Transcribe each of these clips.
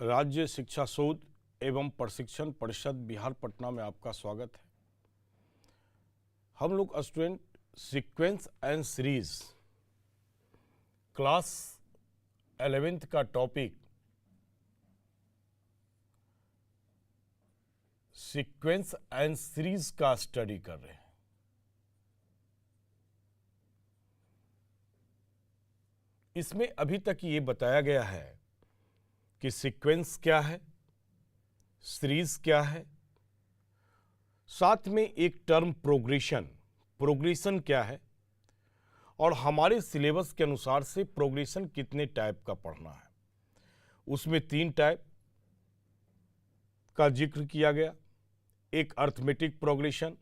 राज्य शिक्षा शोध एवं प्रशिक्षण परिषद बिहार पटना में आपका स्वागत है। हम लोग student sequence and series class 11th का टॉपिक सीक्वेंस एंड सीरीज का स्टडी कर रहे हैं। इसमें अभी तक ये बताया गया है कि सीक्वेंस क्या है, सीरीज क्या है, साथ में एक टर्म प्रोग्रेशन क्या है और हमारे सिलेबस के अनुसार से प्रोग्रेशन कितने टाइप का पढ़ना है। उसमें 3 टाइप का जिक्र किया गया, एक अर्थमेटिक प्रोग्रेशन,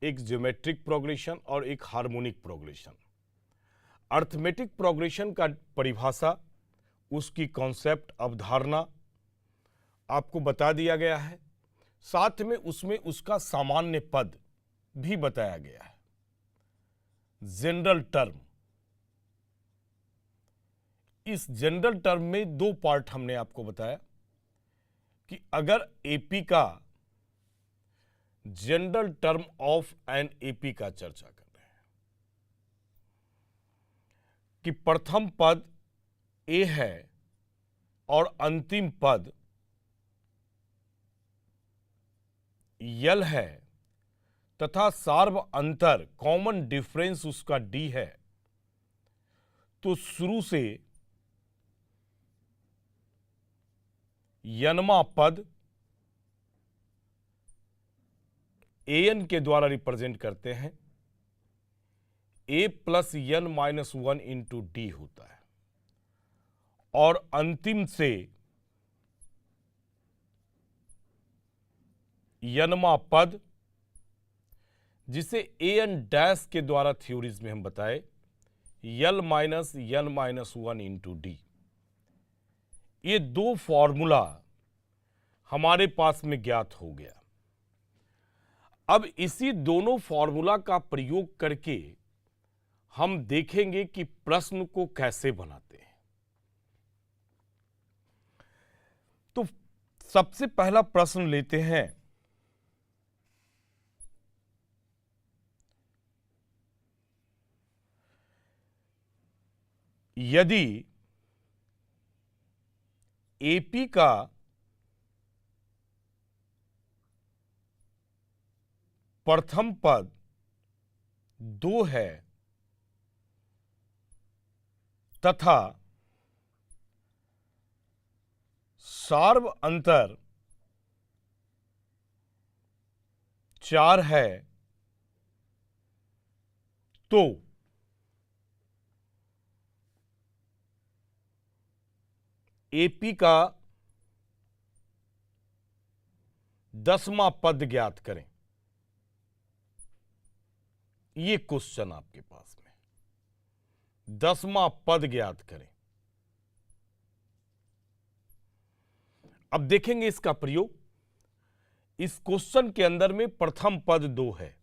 एक ज्योमेट्रिक प्रोग्रेशन और एक हार्मोनिक प्रोग्रेशन। अर्थमेटिक प्रोग्रेशन का परिभाषा, उसकी कॉन्सेप्ट अवधारणा आपको बता दिया गया है, साथ में उसमें उसका सामान्य पद भी बताया गया है। जनरल टर्म, इस जनरल टर्म में 2 पार्ट हमने आपको बताया कि अगर एपी का general term of an AP का चर्चा कर रहे हैं कि प्रथम पद ए है और अंतिम पद यल है तथा सार्व अंतर कॉमन डिफरेंस उसका डी है, तो शुरू से यनमा पद एन के द्वारा रिप्रेजेंट करते हैं। A plus n minus 1 into d होता है और अंतिम से यनमा पद, जिसे एन डैश के द्वारा थ्योरीज में हम बताए, l minus n minus 1 into d. ये 2 फॉर्मूला हमारे पास में ज्ञात हो गया। अब इसी दोनों फॉर्मूला का प्रयोग करके हम देखेंगे कि प्रश्न को कैसे बनाते हैं। तो सबसे पहला प्रश्न लेते हैं। यदि एपी का प्रथम पद 2 है तथा सार्व अंतर 4 है, तो एपी का 10वां पद ज्ञात करें। ये क्वेश्चन आपके पास में 10वां पद ज्ञात करें। अब देखेंगे इसका प्रयोग। इस क्वेश्चन के अंदर में प्रथम पद 2 है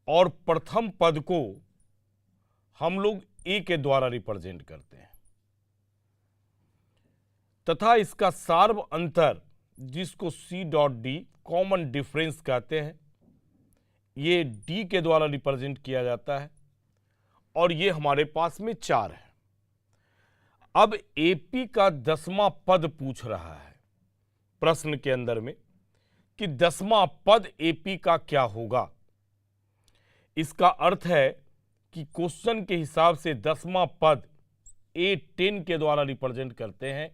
और प्रथम पद को हम लोग ए के द्वारा रिप्रेजेंट करते हैं तथा इसका सार्व अंतर, जिसको C dot D common difference कहते हैं, ये डी के द्वारा रिप्रेजेंट किया जाता है और ये हमारे पास में 4 है। अब एपी का 10वां पद पूछ रहा है प्रश्न के अंदर में कि 10वां पद एपी का क्या होगा। इसका अर्थ है कि क्वेश्चन के हिसाब से 10वां पद A10 के द्वारा रिप्रेजेंट करते हैं।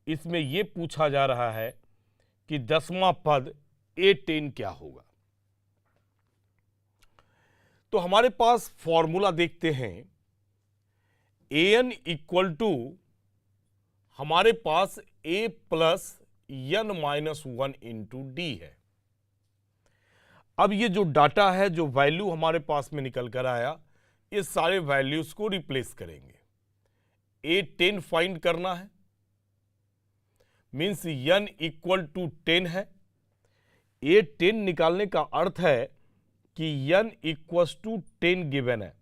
इसमें यह पूछा जा रहा है कि 10वां पद A10 क्या होगा। तो हमारे पास फॉर्मूला देखते हैं। an इक्वल टू हमारे पास a plus n minus 1 into d है। अब ये जो डाटा है, जो वैल्यू हमारे पास में निकल कर आया, ये सारे वैल्यूज को रिप्लेस करेंगे। A10 फाइंड करना है, मीन्स n इक्वल टू 10 है। A10 निकालने का अर्थ है कि n इक्वल टू 10 गिवन है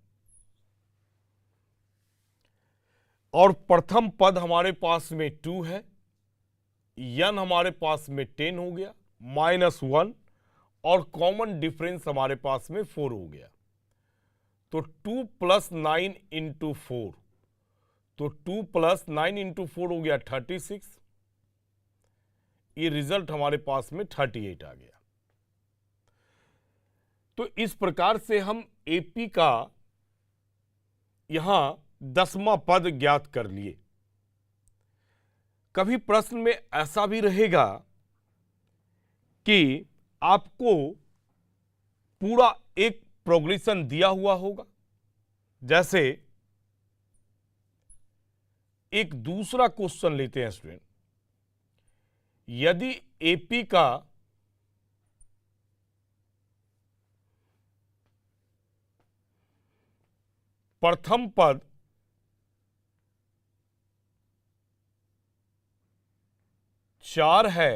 और प्रथम पद हमारे पास में 2 है n हमारे पास में 10 हो गया, -1 और कॉमन डिफरेंस हमारे पास में 4 हो गया। तो 2 + 9 × 4, तो 2 + 9 × 4 हो गया 36। ये रिजल्ट हमारे पास में 38 आ गया। तो इस प्रकार से हम एपी का यहां 10वां पद ज्ञात कर लिए। कभी प्रश्न में ऐसा भी रहेगा कि आपको पूरा एक प्रोग्रेशन दिया हुआ होगा, जैसे एक दूसरा क्वेश्चन लेते हैं स्टूडेंट। यदि एपी का प्रथम पद चार है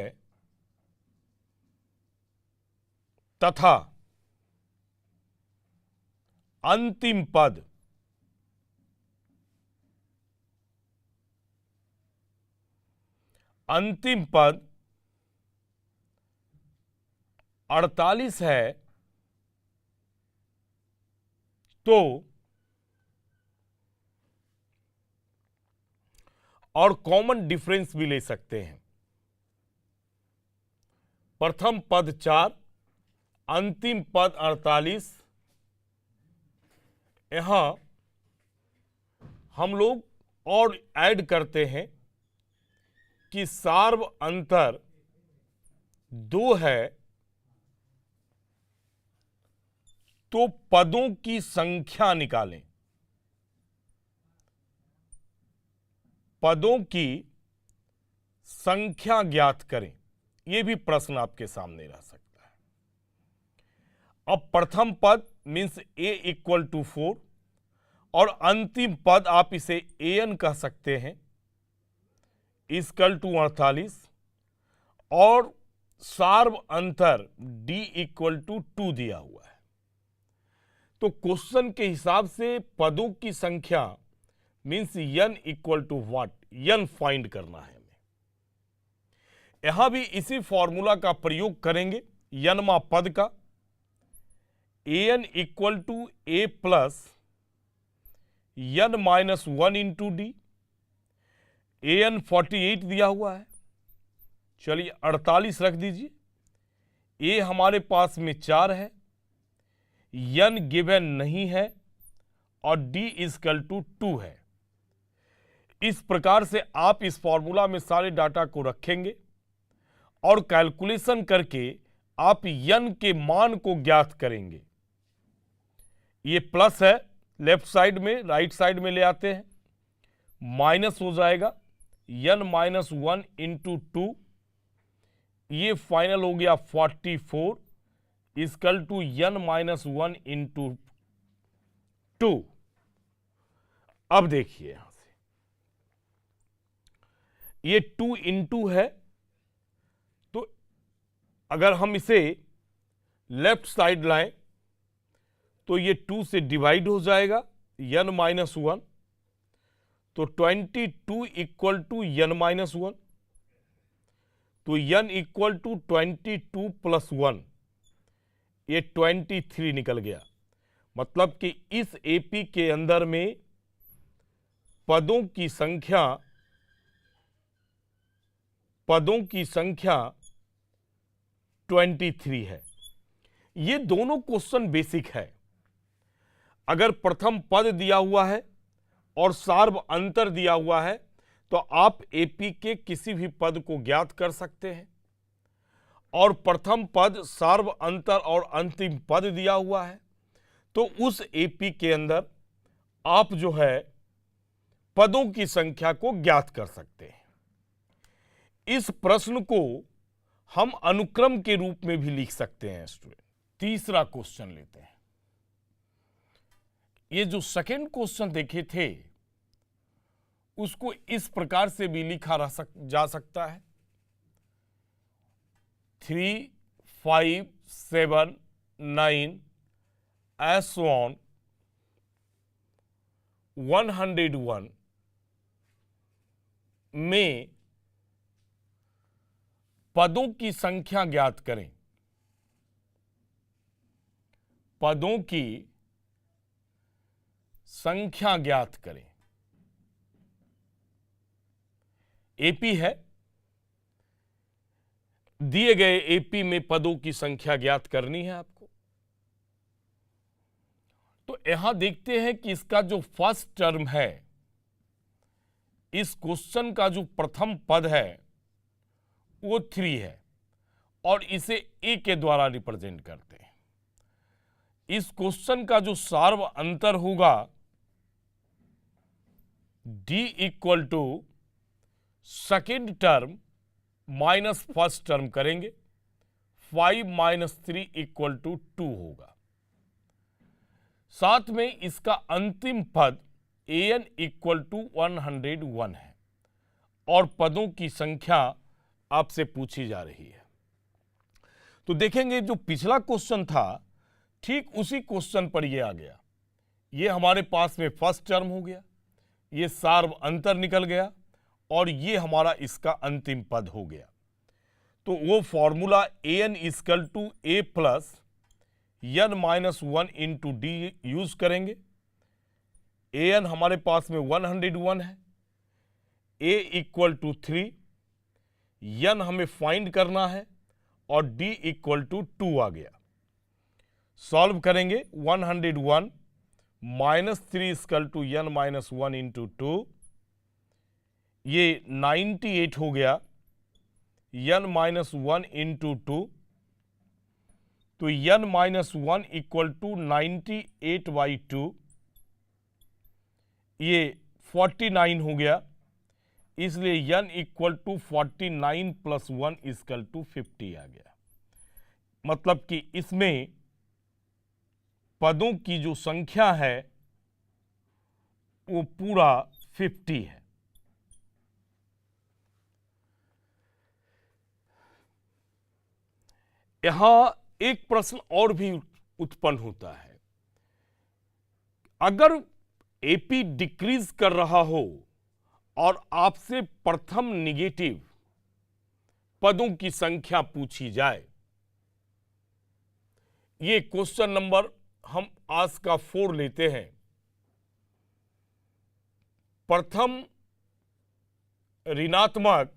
तथा अंतिम पद अंतिम पद 48 है, तो और कॉमन डिफरेंस भी ले सकते हैं। प्रथम पद 4, अंतिम पद 48। यहां हम लोग और ऐड करते हैं कि सार्व अंतर 2 है, तो पदों की संख्या निकालें। पदों की संख्या ज्ञात करें। यह भी प्रश्न आपके सामने रह सकता है। अब प्रथम पद मीन्स a = 4 और अंतिम पद आप इसे an कह सकते हैं, = 48 और सार्व अंतर d = 2 दिया हुआ है। तो क्वेश्चन के हिसाब से पदों की संख्या means n = what, n find करना है हमें। यहां भी इसी फॉर्मूला का प्रयोग करेंगे n वां पद का। an = a + n - 1 × d। an 48 दिया हुआ है, चलिए 48 रख दीजिए। a हमारे पास में 4 है, n गिवन नहीं है और d = 2 है। इस प्रकार से आप इस फॉर्मूला में सारे डाटा को रखेंगे और कैलकुलेशन करके आप n के मान को ज्ञात करेंगे। ये प्लस है लेफ्ट साइड में, राइट साइड में ले आते हैं, माइनस हो जाएगा n - 1 × 2। ये फाइनल हो गया 44 = n - 1 × 2। अब देखिए यहां से ये 2 × है, तो अगर हम इसे लेफ्ट साइड लाएं तो ये 2 से डिवाइड हो जाएगा n - 1, तो 22 = n - 1, तो n = 22 + 1, ये 23 निकल गया। मतलब कि इस एपी के अंदर में पदों की संख्या 23 है। ये दोनों क्वेश्चन बेसिक है। अगर प्रथम पद दिया हुआ है और सार्व अंतर दिया हुआ है तो आप एपी के किसी भी पद को ज्ञात कर सकते हैं, और प्रथम पद, सार्व अंतर और अंतिम पद दिया हुआ है तो उस एपी के अंदर आप जो है पदों की संख्या को ज्ञात कर सकते हैं। इस प्रश्न को हम अनुक्रम के रूप में भी लिख सकते हैं स्टूडेंट। तीसरा क्वेश्चन लेते हैं। ये जो सेकंड क्वेश्चन देखे थे उसको इस प्रकार से भी लिखा जा सकता है 3, 5, 7, 9 S1 101 में पदों की संख्या ज्ञात करें। पदों की संख्या ज्ञात करें। एपी है, दिए गए एपी में पदों की संख्या ज्ञात करनी है आपको। तो यहां देखते हैं कि इसका जो फर्स्ट टर्म है, इस क्वेश्चन का जो प्रथम पद है वो 3 है और इसे ए के द्वारा रिप्रेजेंट करते हैं। इस क्वेश्चन का जो सार्व अंतर होगा d equal to second term minus first term करेंगे, 5 - 3 इक्वल टू 2 होगा। साथ में इसका अंतिम पद an इक्वल टू 101 है और पदों की संख्या आपसे पूछी जा रही है। तो देखेंगे जो पिछला क्वेश्चन था ठीक उसी क्वेश्चन पर ये आ गया। ये हमारे पास में फर्स्ट टर्म हो गया, ये सार्व अंतर निकल गया और ये हमारा इसका अंतिम पद हो गया। तो वो formula an equal to a plus n-1 into d use करेंगे। an हमारे पास में 101 है, a इक्वल टू 3, n हमें फाइंड करना है और d इक्वल टू 2 आ गया। सॉल्व करेंगे 101 minus 3 equal to n-1 into 2, ये 98 हो गया, n-1 इंटू 2, तो n-1 इक्वल टू 98/2, ये 49 हो गया, इसलिए n equal to 49 + 1 equal to 50 आ गया। मतलब कि इसमें पदों की जो संख्या है वो पूरा 50 है। यहां एक प्रश्न और भी उत्पन्न होता है, अगर एपी डिक्रीज कर रहा हो और आपसे प्रथम निगेटिव पदों की संख्या पूछी जाए, ये क्वेश्चन नंबर हम आज का 4 लेते हैं। प्रथम ऋणात्मक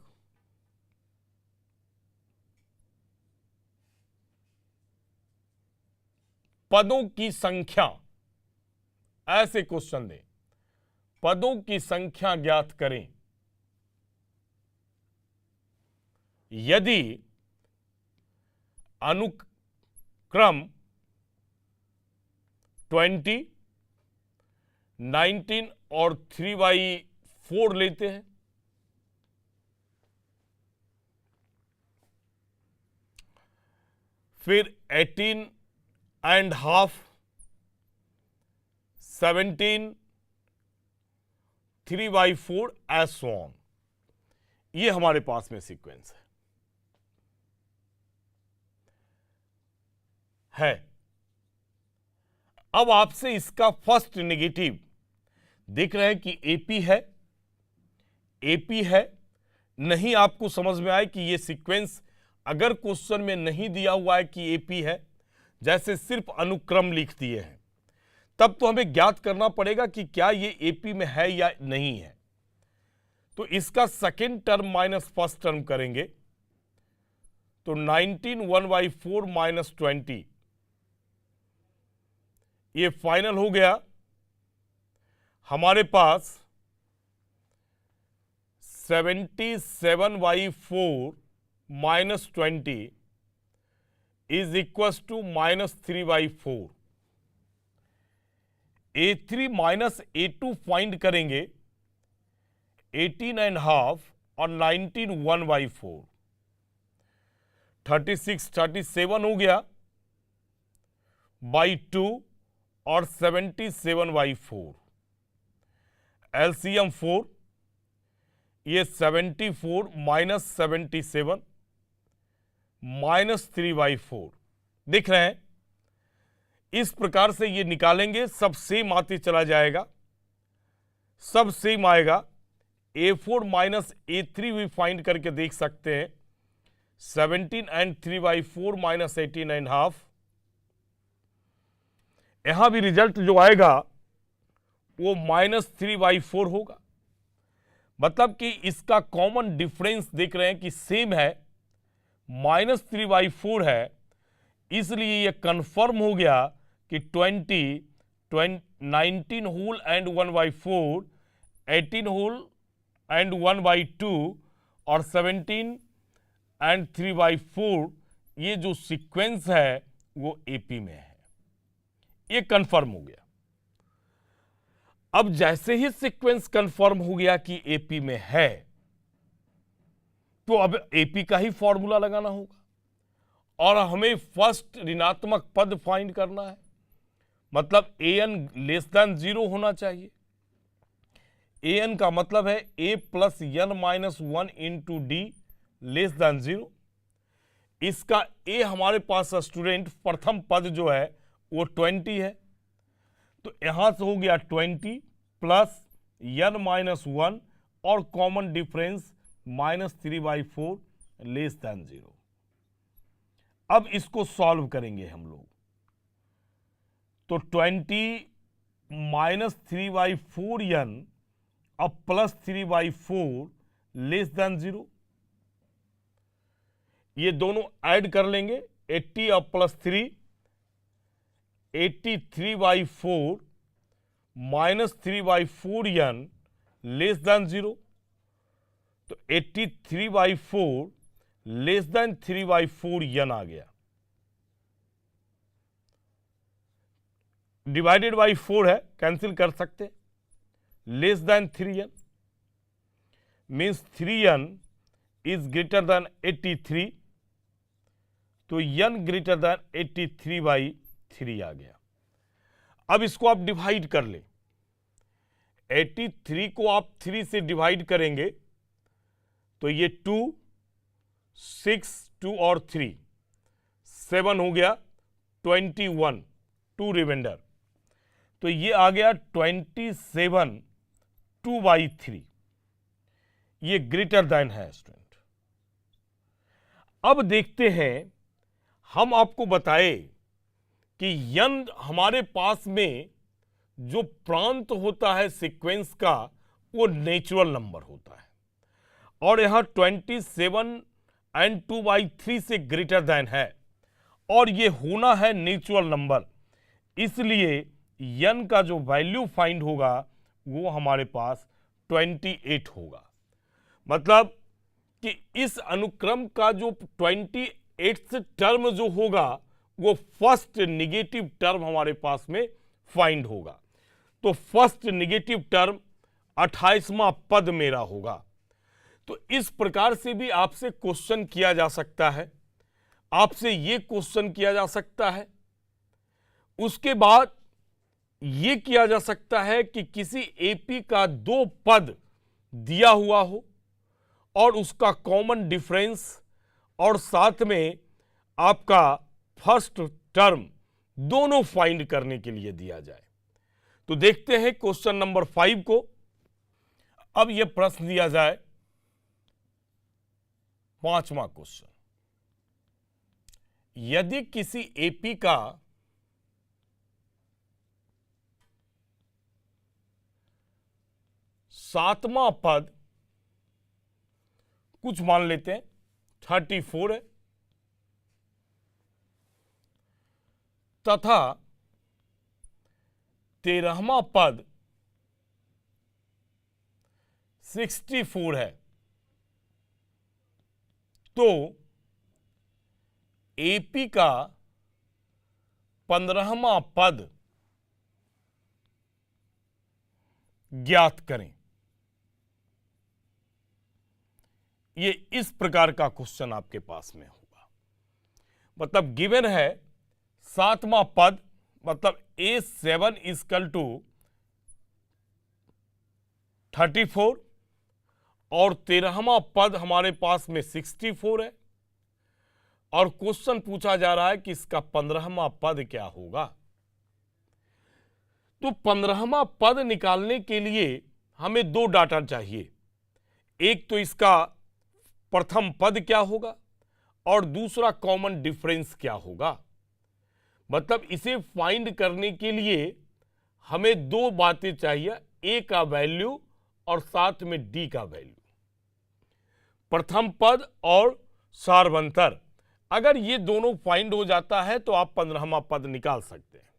पदों की संख्या, ऐसे क्वेश्चन दें, पदों की संख्या ज्ञात करें। यदि अनुक्रम 20, 19 और 3/4 लेते हैं, फिर 18.5, 17, 3/4 एज सो ऑन, ये हमारे पास में सीक्वेंस है। अब आपसे इसका फर्स्ट नेगेटिव देख रहे हैं कि एपी है, एपी है, नहीं आपको समझ में आए कि ये सीक्वेंस अगर क्वेश्चन में नहीं दिया हुआ है कि एपी है, जैसे सिर्फ अनुक्रम लिख दिए हैं, तब तो हमें ज्ञात करना पड़ेगा कि क्या ये एपी में है या नहीं है। तो इसका second term minus first term करेंगे, तो 19 1/4 माइनस 20, ये फाइनल हो गया। हमारे पास 77/4 minus 20 is equal to -3/4। A3 minus A2 find करेंगे, 18.5 और 19 1/4, 37 हो गया बाई 2 और 77/4, एलसीएम 4, ये 74 माइनस 77 माइनस 3/4 दिख रहे हैं। इस प्रकार से ये निकालेंगे, सब सेम आते चला जाएगा, सब सेम आएगा। A4 माइनस A3 भी फाइंड करके देख सकते हैं, 17 and 3/4 minus 18.5। यहां भी रिजल्ट जो आएगा वो -3/4 होगा। मतलब कि इसका कॉमन डिफरेंस देख रहे हैं कि सेम है, -3/4 है, इसलिए ये कंफर्म हो गया कि 19 होल एंड 1/4, 18 होल एंड 1/2 और 17 एंड 3/4 ये जो सीक्वेंस है वो एपी में है। ये कंफर्म हो गया। अब जैसे ही सीक्वेंस कंफर्म हो गया कि एपी में है, तो अब एपी का ही फॉर्मूला लगाना होगा और हमें फर्स्ट ऋणात्मक पद फाइंड करना है। मतलब an लेस देन 0 होना चाहिए। an का मतलब है a plus n minus 1 into D less than 0। इसका a हमारे पास स्टूडेंट प्रथम पद जो है वो 20 है, तो यहां से हो गया 20 प्लस n माइनस 1 और कॉमन डिफरेंस -3/4 लेस देन 0। अब इसको सॉल्व करेंगे हम लोग, तो 20 -3/4n अब प्लस 3/4 लेस देन 0, ये दोनों ऐड कर लेंगे। 80 अब प्लस 3, 83/4 -3/4n लेस देन 0, तो 83/4 लेस देन 3/4n आ गया। डिवाइडेड बाई 4 है, कैंसिल कर सकते। Less than 3n means 3n is greater than 83, तो n ग्रेटर देन 83/3 आ गया। अब इसको आप डिवाइड कर ले। 83 को आप 3 से डिवाइड करेंगे तो ये 2, 6, 2 और 3, 7 हो गया, 21, 2 रिमाइंडर, तो ये आ गया 27 2/3। ये ग्रेटर देन है स्टूडेंट। अब देखते हैं, हम आपको बताए कि n हमारे पास में जो प्रांत होता है सीक्वेंस का वो नेचुरल नंबर होता है और यहां 27 एंड 2/3 से ग्रेटर देन है और ये होना है नेचुरल नंबर, इसलिए n का जो वैल्यू फाइंड होगा वो हमारे पास 28 होगा। मतलब कि इस अनुक्रम का जो 28th टर्म जो होगा वो फर्स्ट निगेटिव टर्म हमारे पास में फाइंड होगा। तो फर्स्ट निगेटिव टर्म 28वां पद मेरा होगा। तो इस प्रकार से भी आपसे क्वेश्चन किया जा सकता है, आपसे ये क्वेश्चन किया जा सकता है। उसके बाद ये किया जा सकता है कि किसी एपी का 2 पद दिया हुआ हो और उसका कॉमन डिफरेंस और साथ में आपका फर्स्ट टर्म दोनों फाइंड करने के लिए दिया जाए। तो देखते हैं क्वेश्चन नंबर 5 को। अब यह प्रश्न दिया जाए, 5वां क्वेश्चन, यदि किसी एपी का सातवां पद कुछ मान लेते हैं 34 है तथा 13वां पद 64 है, तो एपी का 15वां पद ज्ञात करें। ये इस प्रकार का क्वेश्चन आपके पास में होगा। मतलब गिवन है 7वां पद, मतलब A7 इक्वल टू 34 और 13वां पद हमारे पास में 64 है और क्वेश्चन पूछा जा रहा है कि इसका 15वां पद क्या होगा। तो 15वां पद निकालने के लिए हमें 2 डाटा चाहिए। एक तो इसका प्रथम पद क्या होगा और दूसरा कॉमन डिफरेंस क्या होगा। मतलब इसे फाइंड करने के लिए हमें दो बातें चाहिए, ए का वैल्यू और साथ में डी का वैल्यू, प्रथम पद और सार्वंतर। अगर ये दोनों फाइंड हो जाता है तो आप 15वां पद निकाल सकते हैं।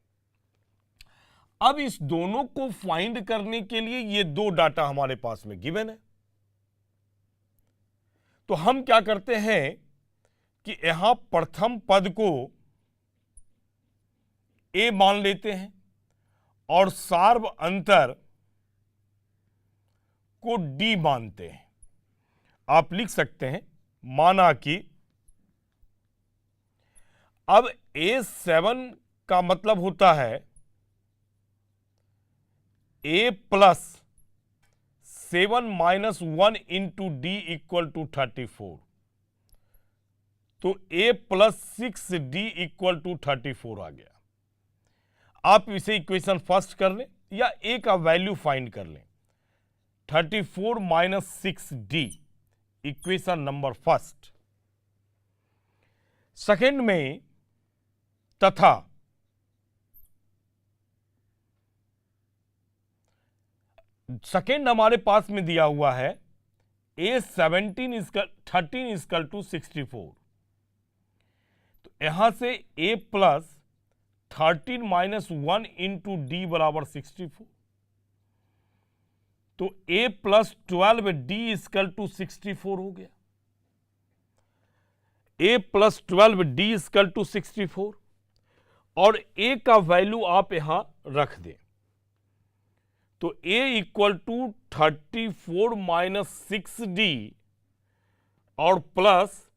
अब इस दोनों को फाइंड करने के लिए ये दो डाटा हमारे पास में गिवन है, तो हम क्या करते हैं कि यहां प्रथम पद को ए मान लेते हैं और सार्व अंतर को डी मानते हैं। आप लिख सकते हैं, माना कि अब A7 का मतलब होता है A plus 7 minus 1 into d equal to 34, तो A plus 6D equal to 34 आ गया। आप इसे इक्वेशन फर्स्ट कर लें या A का वैल्यू फाइंड कर लें। 34 minus 6D equation number first. Second में तथा सेकेंड हमारे पास में दिया हुआ है A13 इजकल टू 64, तो यहां से A plus 13 minus 1 into d बराबर 64, तो A plus 12D is equal to 64 हो गया। A plus 12D is equal to 64 और A का वैल्यू आप यहां रख दें, तो A equal to 34 minus 6D और प्लस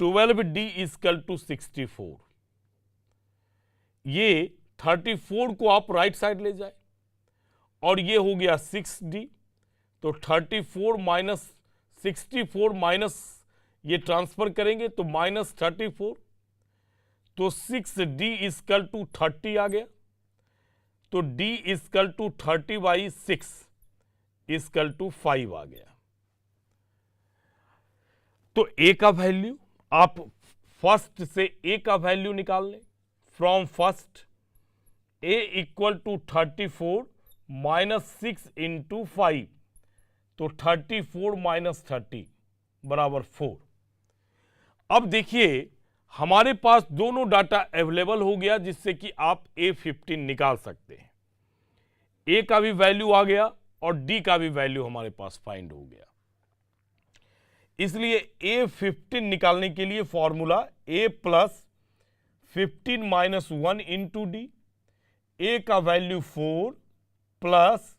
12D इजकल टू 64। ये 34 को आप राइट साइड ले जाए और ये हो गया 6D, तो 34 माइनस 64 माइनस ये ट्रांसफर करेंगे तो माइनस 34, तो 6D इजकल टू 30 आ गया, तो D equal to 30 by 6 equal to 5 आ गया। तो A का वैल्यू आप फर्स्ट से A का वैल्यू निकाल लें। From first A equal to 34 minus 6 into 5, तो 34 माइनस 30 बराबर 4। अब देखिए हमारे पास दोनों डाटा अवेलेबल हो गया, जिससे कि आप A15 निकाल सकते हैं। A का भी वैल्यू आ गया और D का भी वैल्यू हमारे पास फाइंड हो गया। इसलिए A15 निकालने के लिए formula A plus 15 minus 1 into D. A का वैल्यू 4 प्लस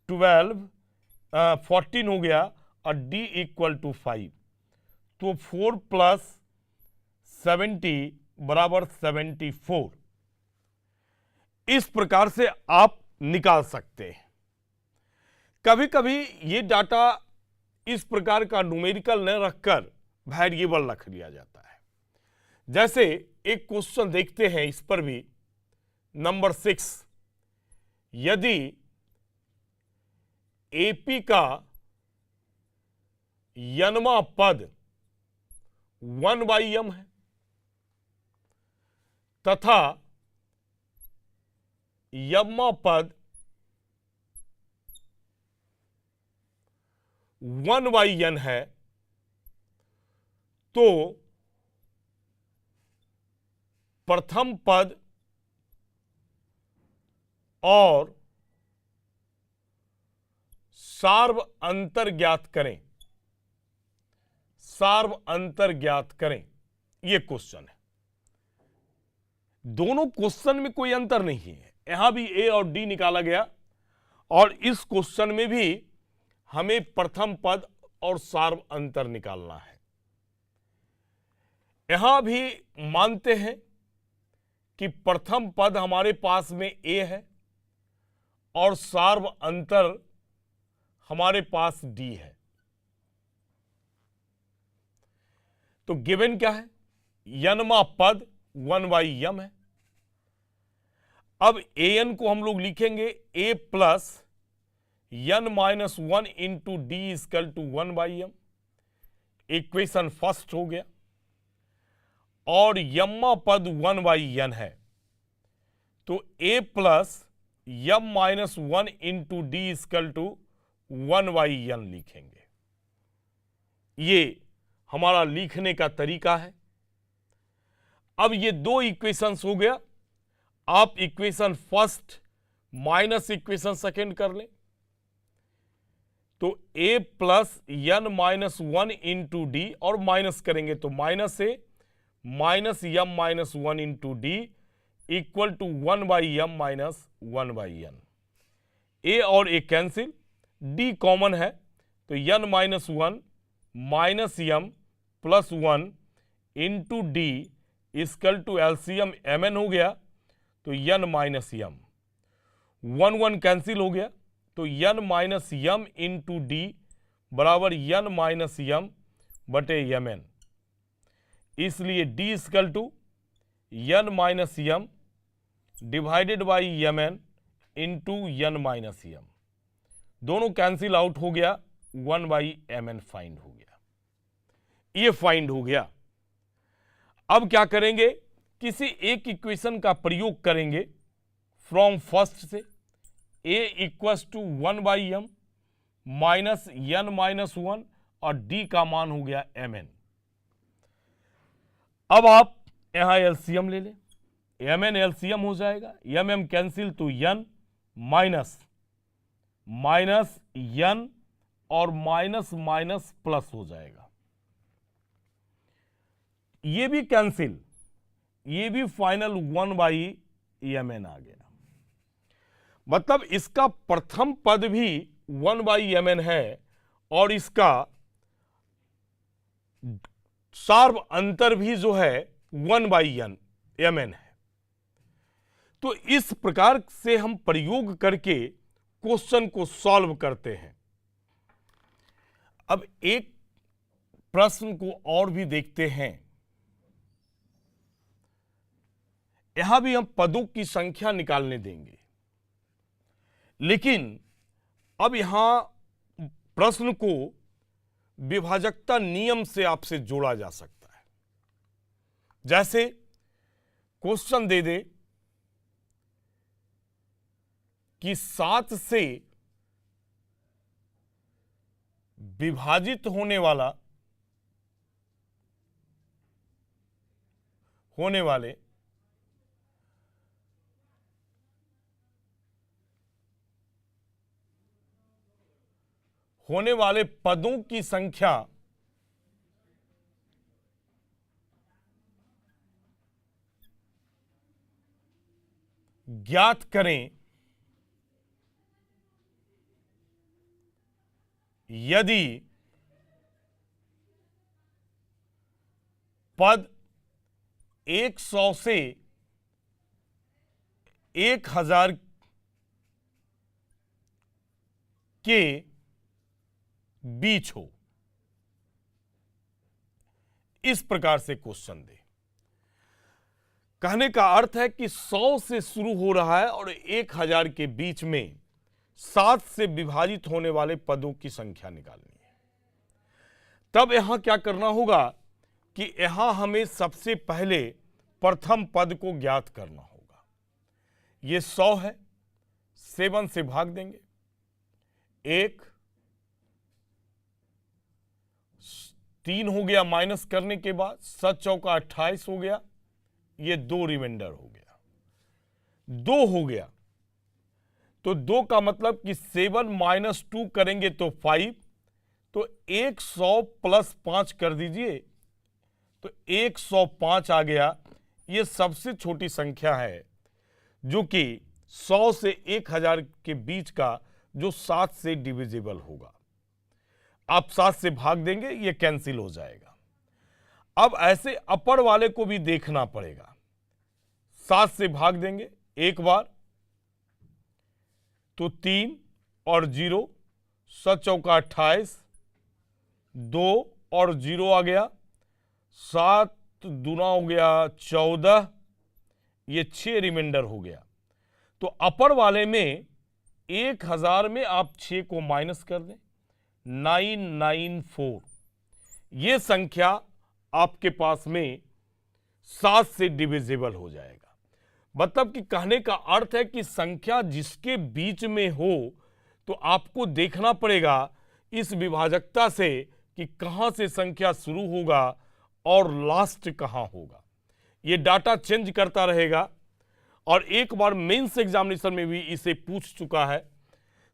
14 हो गया और D इक्वल टू 5, तो 4 प्लस 70 बराबर 74। इस प्रकार से आप निकाल सकते हैं। कभी कभी ये डाटा इस प्रकार का न्यूमेरिकल न रखकर वेरिएबल रख लिया जाता है। जैसे एक क्वेश्चन देखते हैं, इस पर भी नंबर 6, यदि एपी का यनमा पद 1/m है तथा यम्मा पद 1/n है, तो प्रथम पद और सार्व अंतर ज्ञात करें। सार्व अंतर ज्ञात करें, यह क्वेश्चन है। दोनों क्वेश्चन में कोई अंतर नहीं है, यहां भी A और D निकाला गया और इस क्वेश्चन में भी हमें प्रथम पद और सार्व अंतर निकालना है। यहां भी मानते हैं कि प्रथम पद हमारे पास में A है और सार्व अंतर हमारे पास D है। तो गिवन क्या है, यनमा पद 1/m है। अब an को हम लोग लिखेंगे A plus n minus 1 into d equal to 1/m। Equation first हो गया। और यम्मा पद 1/n है, तो a plus m minus 1 into d equal to 1/n लिखेंगे। ये हमारा लिखने का तरीका है। अब ये दो इक्वेशंस हो गया, आप equation first minus equation second कर लें, तो a plus n minus 1 into d, और माइनस करेंगे तो minus a minus m minus 1 into d equal to 1/m minus 1/n। a और a कैंसिल, d कॉमन है, तो n minus 1 minus m plus 1 into d equal to LCM mn हो गया, तो n minus m, 1 cancel हो गया, तो n minus m into d बराबर n माइनस m बटे mn, इसलिए d equal to n minus m divided by mn into n minus m, दोनों कैंसिल आउट हो गया, 1/mn फाइंड हो गया। ये फाइंड हो गया। अब क्या करेंगे, किसी एक इक्वेशन का प्रयोग करेंगे फ्रॉम फर्स्ट से, a equals to 1/m minus n minus 1 और d का मान हो गया mn। अब आप यहां एलसीएम ले लें, mn एलसीएम हो जाएगा, mm कैंसिल तो n माइनस माइनस n और माइनस माइनस प्लस हो जाएगा, ये भी कैंसिल, ये भी फाइनल 1/mn आ गया। मतलब इसका प्रथम पद भी 1/mn है और इसका सार्व अंतर भी जो है 1/mn है। तो इस प्रकार से हम प्रयोग करके क्वेश्चन को सॉल्व करते हैं। अब एक प्रश्न को और भी देखते हैं। यहां भी हम पदों की संख्या निकालने देंगे, लेकिन अब यहां प्रश्न को विभाजकता नियम से आपसे जोड़ा जा सकता है। जैसे क्वेश्चन दे दे कि 7 से विभाजित होने वाले पदों की संख्या ज्ञात करें यदि पद 100 से 1000 के बीच हो। इस प्रकार से क्वेश्चन दे। कहने का अर्थ है कि 100 से शुरू हो रहा है और 1000 के बीच में 7 से विभाजित होने वाले पदों की संख्या निकालनी है। तब यहां क्या करना होगा कि यहां हमें सबसे पहले प्रथम पद को ज्ञात करना होगा। ये 100 है, 7 से भाग देंगे, 1 3 हो गया, माइनस करने के बाद 7 चौका 28 हो गया, ये 2 रिमाइंडर हो गया, 2 हो गया। तो 2 का मतलब कि 7 माइनस 2 करेंगे तो 5, तो 100 प्लस 5 कर दीजिए तो 105 आ गया। ये सबसे छोटी संख्या है जो कि 100 से 1000 के बीच का, जो 7 से डिविजिबल होगा। आप 7 से भाग देंगे, ये कैंसिल हो जाएगा। अब ऐसे अपर वाले को भी देखना पड़ेगा। 7 से भाग देंगे एक बार तो 3 और 0, 7 चौका 28, 2 और 0 आ गया, 7 दूना हो गया 14, ये 6 रिमाइंडर हो गया। तो अपर वाले में 1000 में आप 6 को माइनस कर दें, 994। ये संख्या आपके पास में 7 से डिविजिबल हो जाएगा। मतलब कि कहने का अर्थ है कि संख्या जिसके बीच में हो तो आपको देखना पड़ेगा इस विभाजकता से कि कहां से संख्या शुरू होगा और लास्ट कहां होगा। ये डाटा चेंज करता रहेगा और एक बार मेंस एग्जामिनेशन में भी इसे पूछ चुका है।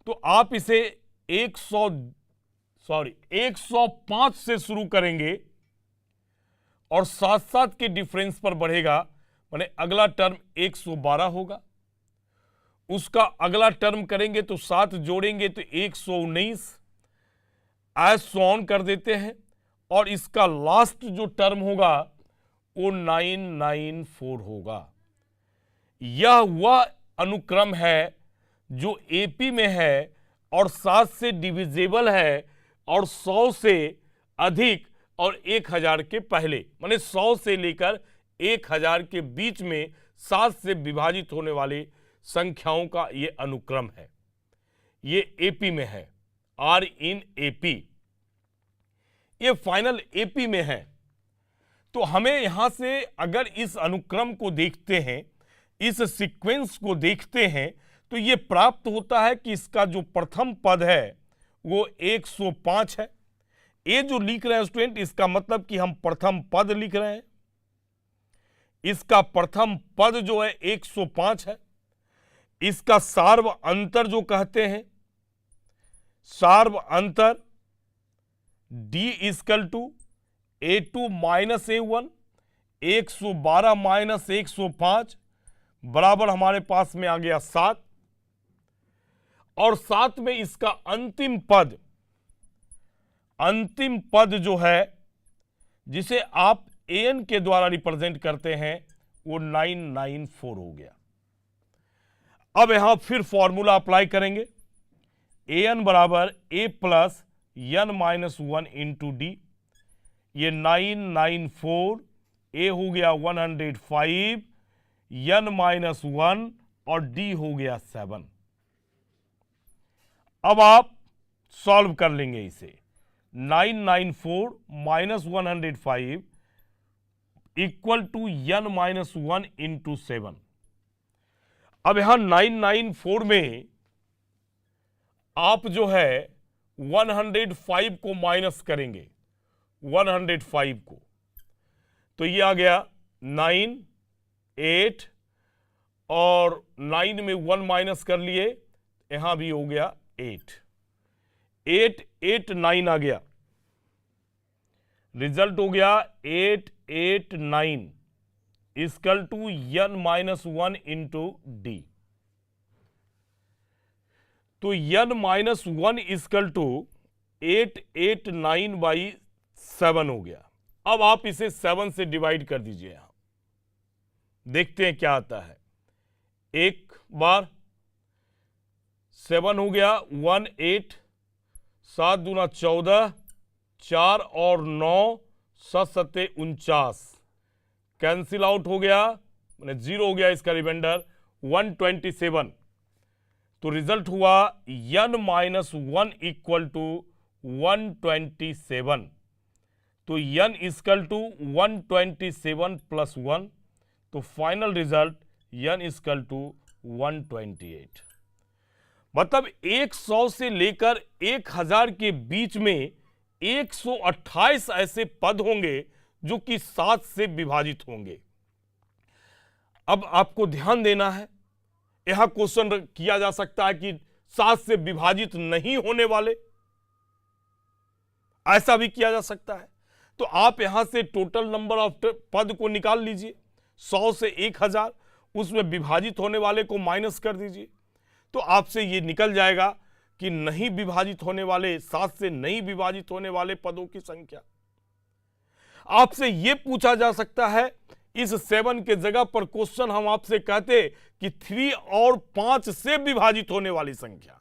तो आप इसे 105 से शुरू करेंगे और 7 के डिफरेंस पर बढ़ेगा, माने अगला टर्म 112 होगा। उसका अगला टर्म करेंगे तो 7 जोड़ेंगे तो 119, ऐज सो ऑन कर देते हैं और इसका लास्ट जो टर्म होगा वो 994 होगा। यह वह अनुक्रम है जो एपी में है और 7 से डिविजिबल है और 100 से अधिक और 1000 के पहले, माने 100 से लेकर 1000 के बीच में 7 से विभाजित होने वाली संख्याओं का ये अनुक्रम है। ये एपी में है, आर इन एपी, ये फाइनल एपी में है। तो हमें यहां से अगर इस अनुक्रम को देखते हैं, इस सीक्वेंस को देखते हैं, तो ये प्राप्त होता है कि इसका जो प्रथम पद है वो 105 है। ये जो लिख रहे हैं स्टूडेंट, इसका मतलब कि हम प्रथम पद लिख रहे हैं। इसका प्रथम पद जो है 105 है। इसका सार्व अंतर जो कहते हैं, सार्व अंतर d equal to A2 minus A1, 112 minus 105 बराबर हमारे पास में आ गया 7। और 7 में इसका अंतिम पद जो है जिसे आप an के द्वारा रिप्रेजेंट करते हैं वो 994 हो गया। अब यहां फिर फॉर्मूला अप्लाई करेंगे, an बराबर a plus n minus 1 into d. ये 994, a हो गया 105, n माइनस 1 और d हो गया 7। अब आप सॉल्व कर लेंगे इसे। 994 minus 105 equal to n minus 1 into 7। अब यहां 994 में आप जो है 105 को माइनस करेंगे, 105 को, तो ये आ गया 9, 8 और 9 में 1 माइनस कर लिए, यहां भी हो गया 8, 8, 8, 9 आ गया। रिजल्ट हो गया 8, 8, 9 equal to n minus 1 into d. तो n minus 1 equal to 8, 8, 9 by 7 हो गया। अब आप इसे 7 से डिवाइड कर दीजिए। यहां देखते हैं क्या आता है। एक बार 7 हो गया 1, 8, 7 दूना 14, 4 और 9, 7 सत्ते 49, कैंसिल आउट हो गया, मैंने 0 हो गया इसका रिमाइंडर 127। तो रिजल्ट हुआ n माइनस 1 इक्वल टू 127। तो n इक्वल टू 127 प्लस 1, तो final result n equal to 128। मतलब 100 से लेकर 1000 के बीच में 128 ऐसे पद होंगे जो कि 7 से विभाजित होंगे। अब आपको ध्यान देना है, यहां क्वेश्चन किया जा सकता है कि 7 से विभाजित नहीं होने वाले, ऐसा भी किया जा सकता है। तो आप यहां से टोटल नंबर ऑफ पद को निकाल लीजिए, 100 से 1000, उसमें विभाजित होने वाले को माइनस कर दीजिए, तो आपसे ये निकल जाएगा कि नहीं विभाजित होने वाले, 7 से नहीं विभाजित होने वाले पदों की संख्या। आपसे यह पूछा जा सकता है, इस 7 के जगह पर क्वेश्चन हम आपसे कहते कि 3 और 5 से विभाजित होने वाली संख्या,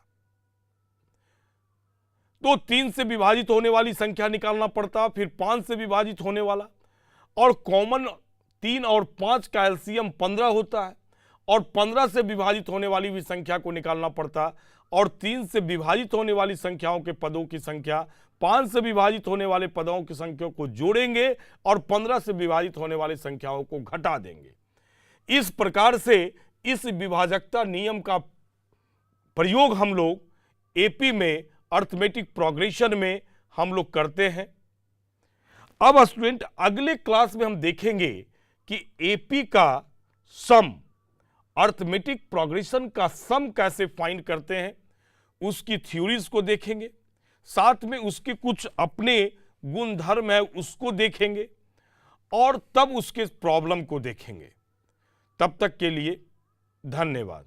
तो 3 से विभाजित होने वाली संख्या निकालना पड़ता, फिर 5 से विभाजित होने वाला, और कॉमन 3 और 5 का एलसीएम 15 होता है, और 15 से विभाजित होने वाली भी संख्या को निकालना पड़ता, और 3 से विभाजित होने वाली संख्याओं के पदों की संख्या 5 से विभाजित होने वाले पदों की संख्या को जोड़ेंगे और 15 से विभाजित होने वाली संख्याओं को घटा देंगे। इस प्रकार से इस विभाजकता नियम का प्रयोग हम लोग एपी में अर्थमेटिक प्रोग्रेशन में हम लोग करते हैं। अब स्टूडेंट अगले क्लास में हम देखेंगे कि एपी का सम, अर्थमेटिक प्रोग्रेशन का सम कैसे फाइंड करते हैं, उसकी थ्योरीज को देखेंगे, साथ में उसके कुछ अपने गुणधर्म है उसको देखेंगे और तब उसके प्रॉब्लम को देखेंगे। तब तक के लिए धन्यवाद।